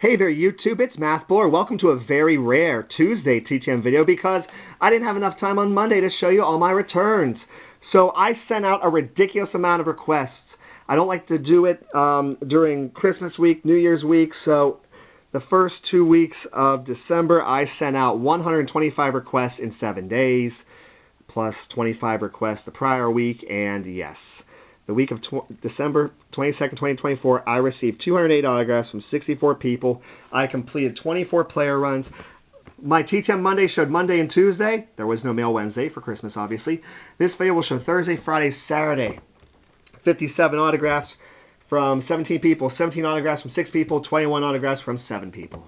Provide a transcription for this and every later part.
Hey there YouTube, it's MathBuller. Welcome to a very rare Tuesday TTM video because I didn't have enough time on Monday to show you all my returns. So I sent out a ridiculous amount of requests. I don't like to do it during Christmas week, New Year's week, so the first 2 weeks of December I sent out 125 requests in 7 days, plus 25 requests the prior week, and yes, the week of December 22nd, 2024, I received 208 autographs from 64 people. I completed 24 player runs. My TTM Monday showed Monday and Tuesday. There was no mail Wednesday for Christmas, obviously. This video will show Thursday, Friday, Saturday. 57 autographs from 17 people, 17 autographs from 6 people, 21 autographs from 7 people.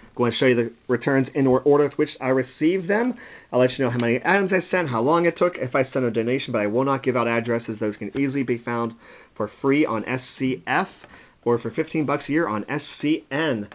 I'm going to show you the returns in order with which I received them. I'll let you know how many items I sent, how long it took, if I sent a donation, but I will not give out addresses. Those can easily be found for free on SCF or for $15 a year on SCN.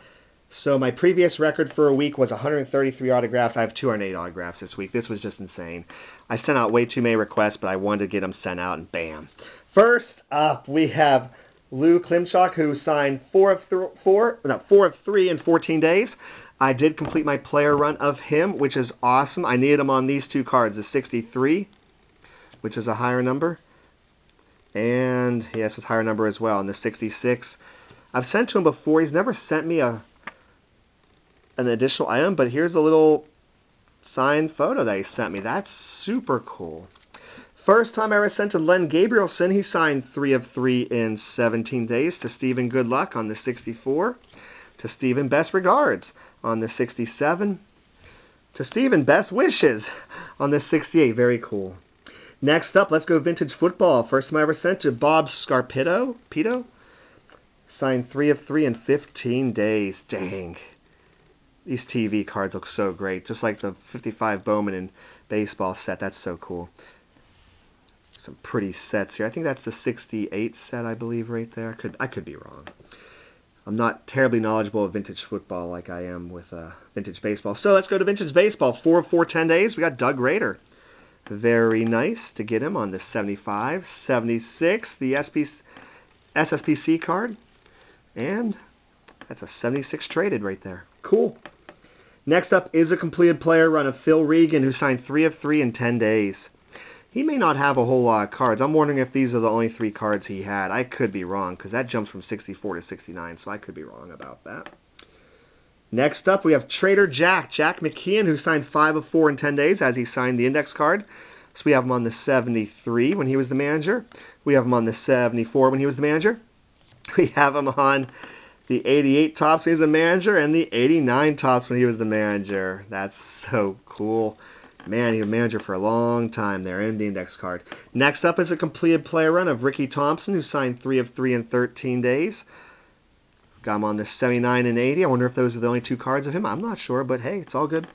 So my previous record for a week was 133 autographs. I have 208 autographs this week. This was just insane. I sent out way too many requests, but I wanted to get them sent out, and bam. First up, we have Lou Klimchock, who signed 4 of 3 in 14 days. I did complete my player run of him, which is awesome. I needed him on these two cards, the 63, which is a higher number, and yes, it's a higher number as well, and the 66. I've sent to him before. He's never sent me an additional item, but here's a little signed photo that he sent me. That's super cool. First time I ever sent to Len Gabrielson, he signed 3 of 3 in 17 days. To Stephen, good luck on the 64. To Stephen, best regards on the 67. To Stephen, best wishes on the 68. Very cool. Next up, let's go vintage football. First time I ever sent to Bob Scarpito. Signed 3 of 3 in 15 days. Dang. These TV cards look so great. Just like the 55 Bowman and baseball set. That's so cool. Some pretty sets here. I think that's the 68 set, I believe, right there. I could be wrong. I'm not terribly knowledgeable of vintage football like I am with vintage baseball. So let's go to vintage baseball. 4 of 4, 10 days. We got Doug Rader. Very nice to get him on the 75, 76, the SSPC card. And that's a 76 traded right there. Cool. Next up is a completed player run of Phil Regan, who signed 3 of 3 in 10 days. He may not have a whole lot of cards. I'm wondering if these are the only 3 cards he had. I could be wrong, because that jumps from 64 to 69, so I could be wrong about that. Next up, we have Trader Jack McKeon, who signed 5 of 4 in 10 days, as he signed the index card. So we have him on the 73 when he was the manager. We have him on the 74 when he was the manager. We have him on the 88 tops when he was the manager, and the 89 tops when he was the manager. That's so cool. Man, he was manager for a long time there, and the index card. Next up is a completed player run of Ricky Thompson, who signed 3 of 3 in 13 days. Got him on the 79 and 80. I wonder if those are the only 2 cards of him. I'm not sure, but hey, it's all good.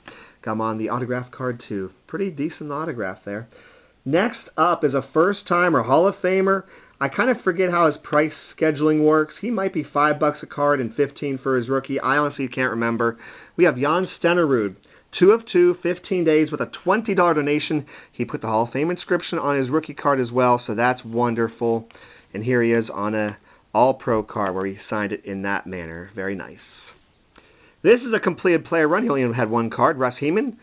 Got him on the autograph card, too. Pretty decent autograph there. Next up is a first-timer, Hall of Famer. I kind of forget how his price scheduling works. He might be $5 a card and 15 for his rookie. I honestly can't remember. We have John Stenerud. 2 of 2, 15 days with a $20 donation. He put the Hall of Fame inscription on his rookie card as well, so that's wonderful. And here he is on a All-Pro card where he signed it in that manner. Very nice. This is a completed player run. He only had 1 card. Russ Heman,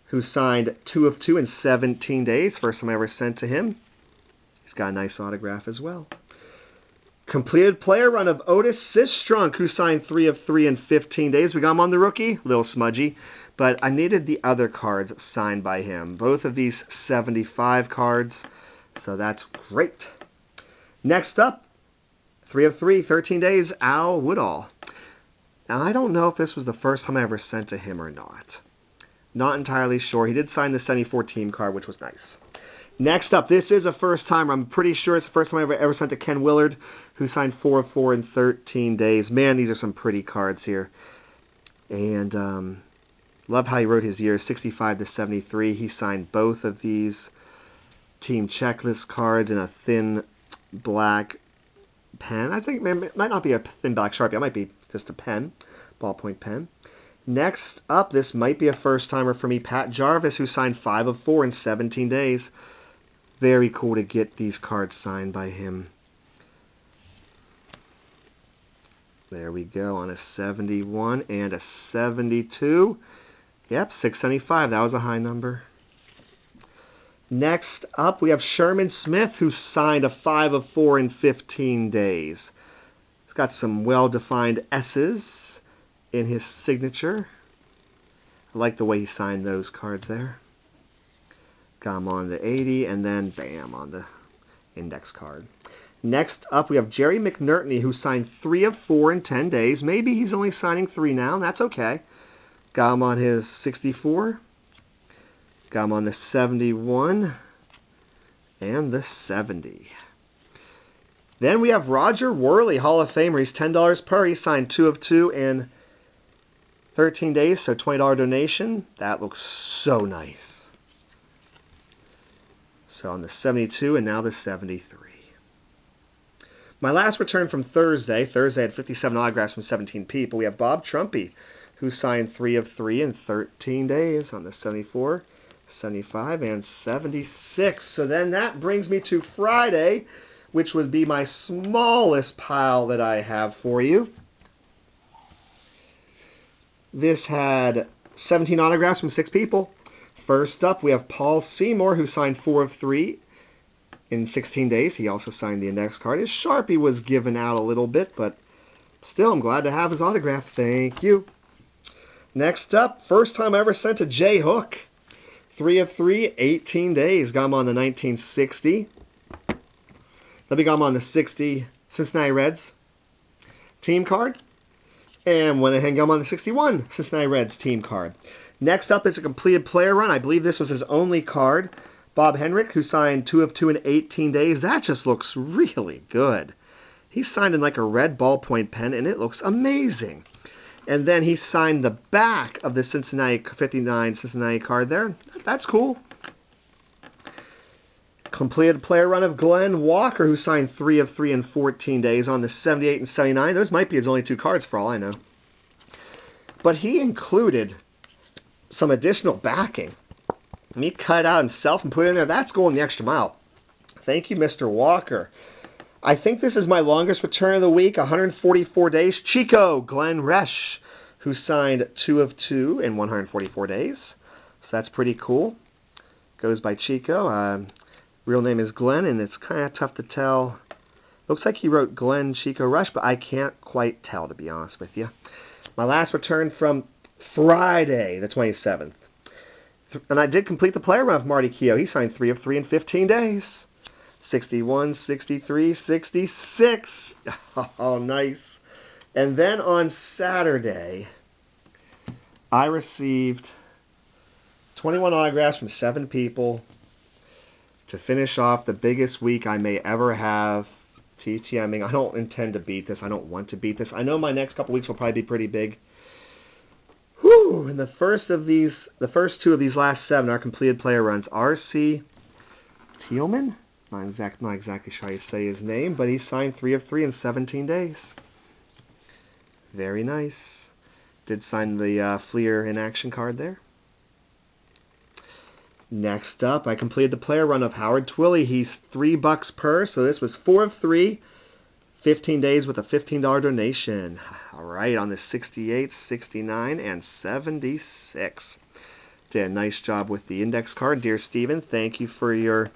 who signed 2 of 2 in 17 days. First time I ever sent to him. He's got a nice autograph as well. Completed player run of Otis Sistrunk, who signed 3 of 3 in 15 days. We got him on the rookie. A little smudgy. But I needed the other cards signed by him. Both of these 75 cards. So that's great. Next up, 3 of 3, 13 days, Al Woodall. Now, I don't know if this was the first time I ever sent to him or not. Not entirely sure. He did sign the 74 team card, which was nice. Next up, this is a first time. I'm pretty sure it's the first time I ever sent to Ken Willard, who signed 4 of 4 in 13 days. Man, these are some pretty cards here. And love how he wrote his years, 65 to 73. He signed both of these team checklist cards in a thin black pen. I think it might not be a thin black Sharpie. It might be just a pen, ballpoint pen. Next up, this might be a first-timer for me, Pat Jarvis, who signed 5 of 4 in 17 days. Very cool to get these cards signed by him. There we go, on a 71 and a 72. Yep, 675. That was a high number. Next up, we have Sherman Smith, who signed a 5 of 4 in 15 days. He's got some well-defined S's in his signature. I like the way he signed those cards there. Got him on the 80, and then bam, on the index card. Next up, we have Jerry McNertney, who signed 3 of 4 in 10 days. Maybe he's only signing 3 now, and that's okay. Got him on his 64. Got him on the 71. And the 70. Then we have Roger Worley, Hall of Famer. He's $10 per. He signed 2 of 2 in 13 days, so $20 donation. That looks so nice. So on the 72 and now the 73. My last return from Thursday. Thursday had 57 autographs from 17 people. We have Bob Trumpy, who signed 3 of 3 in 13 days on the 74, 75, and 76. So then that brings me to Friday, which would be my smallest pile that I have for you. This had 17 autographs from 6 people. First up, we have Paul Seymour, who signed 4 of 3 in 16 days. He also signed the index card. His Sharpie was given out a little bit, but still, I'm glad to have his autograph. Thank you. Next up, first time I ever sent a J Hook. 3 of 3, 18 days. Got him on the 1960. Then we got him on the 60 Cincinnati Reds team card. And went ahead and got him on the 61 Cincinnati Reds team card. Next up is a completed player run. I believe this was his only card. Bob Henrich, who signed 2 of 2 in 18 days. That just looks really good. He signed in like a red ballpoint pen, and it looks amazing. And then he signed the back of the Cincinnati 59 Cincinnati card there. That's cool. Completed player run of Glen Walker, who signed 3 of 3 in 14 days on the 78 and 79. Those might be his only 2 cards for all I know. But he included some additional backing. And he cut out himself and put it in there. That's going the extra mile. Thank you, Mr. Walker. I think this is my longest return of the week, 144 days. Chico Glenn Resch, who signed 2 of 2 in 144 days. So that's pretty cool. Goes by Chico. Real name is Glenn, and it's kind of tough to tell. Looks like he wrote Glenn Chico Resch, but I can't quite tell, to be honest with you. My last return from Friday, the 27th. And I did complete the player run of Marty Keough. He signed 3 of 3 in 15 days. 61, 63, 66. Oh, nice. And then on Saturday, I received 21 autographs from 7 people to finish off the biggest week I may ever have TTMing. I don't intend to beat this. I don't want to beat this. I know my next couple weeks will probably be pretty big. Whew, and the first 2 of these last 7 are completed player runs. R.C. Thielemann? Not exactly sure how you say his name, but he signed 3 of 3 in 17 days. Very nice. Did sign the Fleer in action card there. Next up, I completed the player run of Howard Twilley. He's $3 per, so this was 4 of 3. 15 days with a $15 donation. All right, on the 68, 69, and 76. Did a nice job with the index card. Dear Steven, thank you for your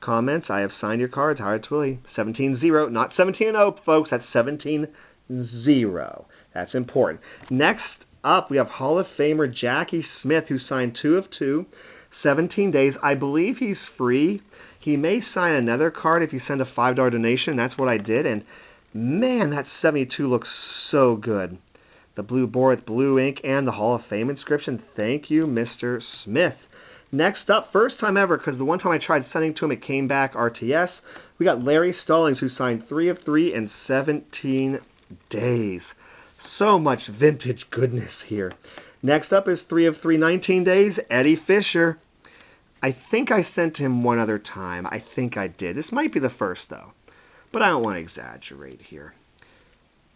comments. I have signed your cards. Howard Twilley. 17-0. Not 17-0, folks. That's 17-0. That's important. Next up, we have Hall of Famer Jackie Smith, who signed 2 of 2. 17 days. I believe he's free. He may sign another card if you send a $5 donation. That's what I did. And man, that 72 looks so good. The blue board, blue ink, and the Hall of Fame inscription. Thank you, Mr. Smith. Next up, first time ever, because the one time I tried sending to him, it came back RTS. We got Larry Stallings, who signed 3 of 3 in 17 days. So much vintage goodness here. Next up is 3 of 3, 19 days, Eddie Fisher. I think I sent him one other time. I think I did. This might be the first, though. But I don't want to exaggerate here.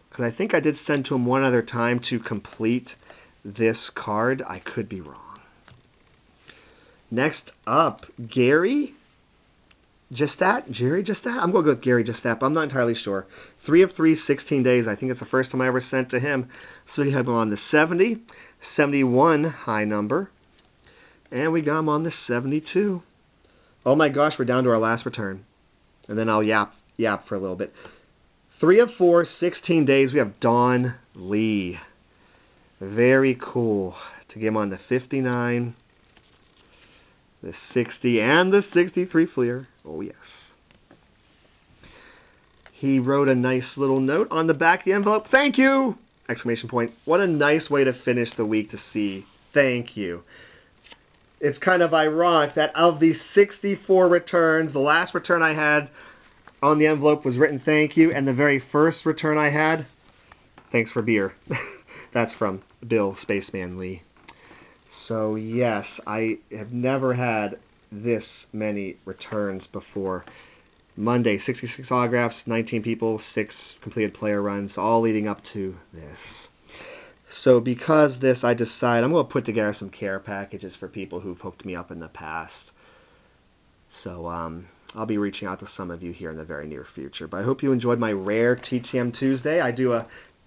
Because I think I did send to him one other time to complete this card. I could be wrong. Next up, Gary Jerry Justat? I'm going to go with Gary Justat, but I'm not entirely sure. 3 of 3, 16 days. I think it's the first time I ever sent to him. So we have him on the 70, 71 high number, and we got him on the 72. Oh my gosh, we're down to our last return. And then I'll yap for a little bit. 3 of 4, 16 days. We have Don Lee. Very cool. To get him on the 59, the 60, and the 63 Fleer. Oh, yes. He wrote a nice little note on the back of the envelope. Thank you! Exclamation point. What a nice way to finish the week to see. Thank you. It's kind of ironic that of these 64 returns, the last return I had on the envelope was written thank you, and the very first return I had, thanks for beer. That's from Bill Spaceman Lee. So yes, I have never had this many returns before. Monday, 66 autographs, 19 people, 6 completed player runs, all leading up to this. So because of this, I decide I'm going to put together some care packages for people who've hooked me up in the past. So I'll be reaching out to some of you here in the very near future. But I hope you enjoyed my rare TTM Tuesday.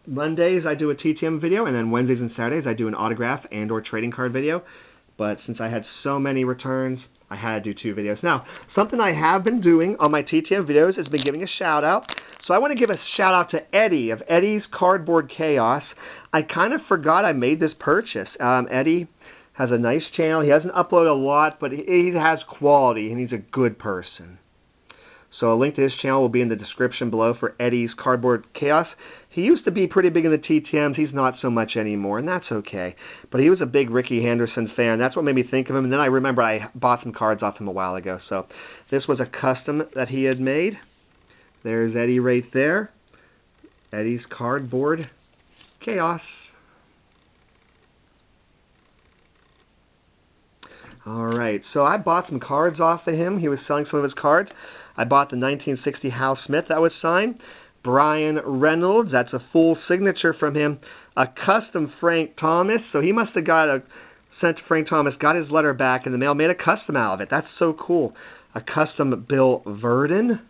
Mondays I do a TTM video, and then Wednesdays and Saturdays I do an autograph and or trading card video. But since I had so many returns, I had to do 2 videos. Now, something I have been doing on my TTM videos has been giving a shout out. So I want to give a shout out to Eddy of Eddy's Cardboard Chaos. I kind of forgot I made this purchase. Eddy has a nice channel. He doesn't upload a lot, but he has quality, and he's a good person. So a link to his channel will be in the description below for Eddy's Cardboard Chaos. He used to be pretty big in the TTMs. He's not so much anymore, and that's okay. But he was a big Ricky Henderson fan. That's what made me think of him. And then I remember I bought some cards off him a while ago. So this was a custom that he had made. There's Eddy right there. Eddy's Cardboard Chaos. Alright, so I bought some cards off of him. He was selling some of his cards. I bought the 1960 Hal Smith that was signed. Brian Reynolds, that's a full signature from him. A custom Frank Thomas, so he must have sent to Frank Thomas, got his letter back in the mail, made a custom out of it. That's so cool. A custom Bill Verdon.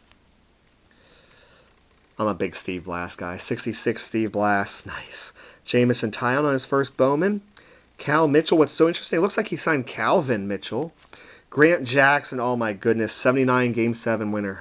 I'm a big Steve Blass guy. 66 Steve Blass, nice. Jamison Tyone on his first Bowman. Cal Mitchell, what's so interesting, it looks like he signed Calvin Mitchell. Grant Jackson, oh my goodness, 79 Game 7 winner.